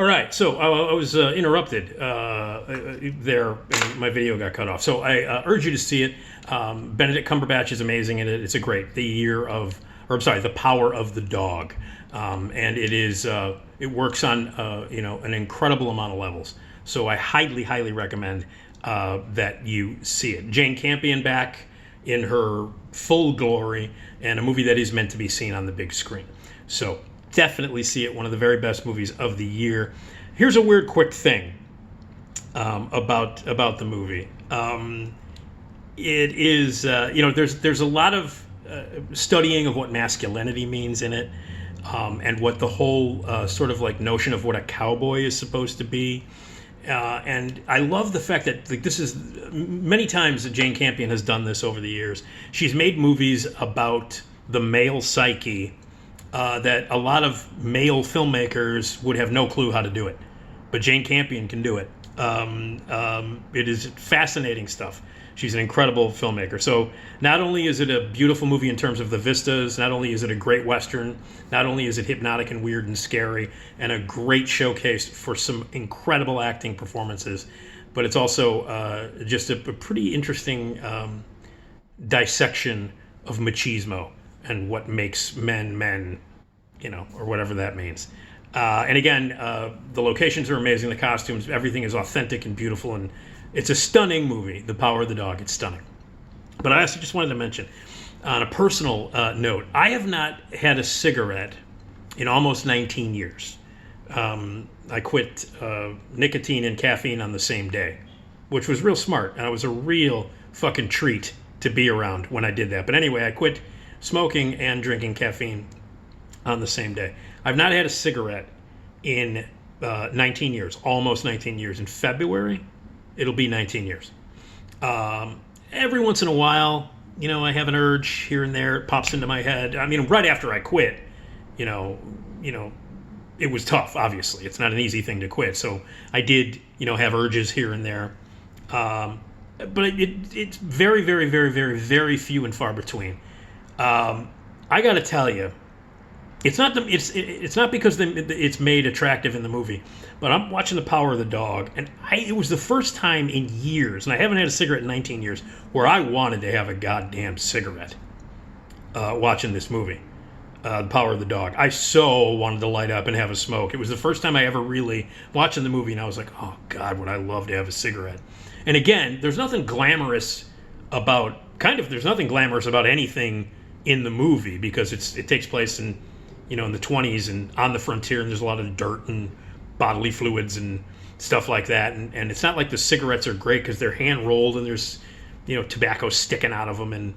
All right, so I was interrupted there, and my video got cut off. So I urge you to see it. Benedict Cumberbatch is amazing in it. It's a great The Power of the Dog, and it works on an incredible amount of levels. So I highly recommend that you see it. Jane Campion back in her full glory, and a movie that is meant to be seen on the big screen. So definitely see it. One of the very best movies of the year. Here's a weird quick thing about the movie. It is there's a lot of studying of what masculinity means in it, and what the whole sort of like notion of what a cowboy is supposed to be. And I love the fact that this is many times that Jane Campion has done this over the years. She's made movies about the male psyche that a lot of male filmmakers would have no clue how to do it, but Jane Campion can do it. It is fascinating stuff. She's an incredible filmmaker. So not only is it a beautiful movie in terms of the vistas, not only is it a great Western, not only is it hypnotic and weird and scary, and a great showcase for some incredible acting performances, but it's also just a pretty interesting dissection of machismo and what makes men, or whatever that means. And again, the locations are amazing, the costumes, everything is authentic and beautiful, and it's a stunning movie, The Power of the Dog. It's stunning. But I also just wanted to mention, on a personal note, I have not had a cigarette in almost 19 years. I quit nicotine and caffeine on the same day, which was real smart, and it was a real fucking treat to be around when I did that. But anyway, I quit smoking and drinking caffeine on the same day. I've not had a cigarette in 19 years, almost 19 years. In February, it'll be 19 years. Every once in a while, I have an urge here and there. It pops into my head. I mean, right after I quit, it was tough, obviously. It's not an easy thing to quit. So I did, have urges here and there. But it's very, very, very, very, very few and far between. I got to tell you, it's not because it's made attractive in the movie, but I'm watching The Power of the Dog, and it was the first time in years, and I haven't had a cigarette in 19 years, where I wanted to have a goddamn cigarette watching this movie, The Power of the Dog. I so wanted to light up and have a smoke. It was the first time I ever really watching the movie, and I was like, oh God, would I love to have a cigarette. And again, there's nothing glamorous about anything in the movie, because it takes place in the 20s and on the frontier, and there's a lot of dirt and bodily fluids and stuff like that. And it's not like the cigarettes are great because they're hand rolled and there's, tobacco sticking out of them. And,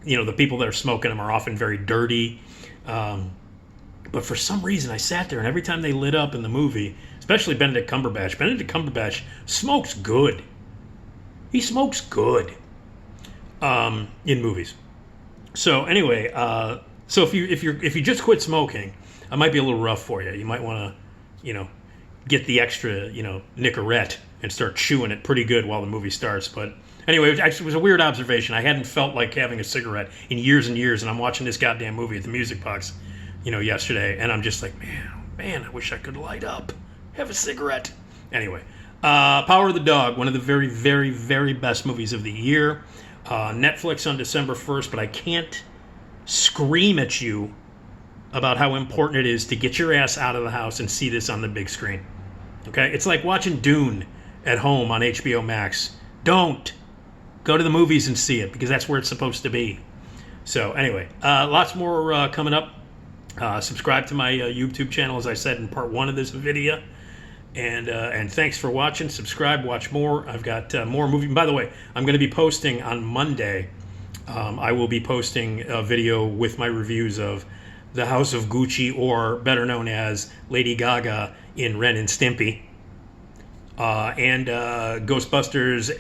the people that are smoking them are often very dirty. But for some reason I sat there, and every time they lit up in the movie, especially Benedict Cumberbatch smokes good. He smokes good in movies. So anyway, so if you just quit smoking, it might be a little rough for you. You might want to, get the extra, Nicorette and start chewing it pretty good while the movie starts. But anyway, it was a weird observation. I hadn't felt like having a cigarette in years and years, and I'm watching this goddamn movie at the Music Box, yesterday, and I'm just like, man, I wish I could light up, have a cigarette. Anyway, Power of the Dog, one of the very, very, very best movies of the year. Netflix on December 1st, but I can't scream at you about how important it is to get your ass out of the house and see this on the big screen. Okay? It's like watching Dune at home on HBO Max. Don't go to the movies and see it, because that's where it's supposed to be. So anyway, lots more coming up. Subscribe to my YouTube channel, as I said in part 1 of this video. And thanks for watching. Subscribe, watch more. I've got more movie. By the way, I'm going to be posting on Monday. I will be posting a video with my reviews of The House of Gucci, or better known as Lady Gaga in Ren and Stimpy, and Ghostbusters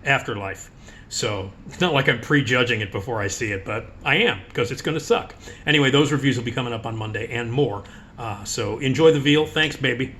Afterlife. So it's not like I'm prejudging it before I see it, but I am, because it's going to suck. Anyway, those reviews will be coming up on Monday and more. So enjoy the veal. Thanks, baby.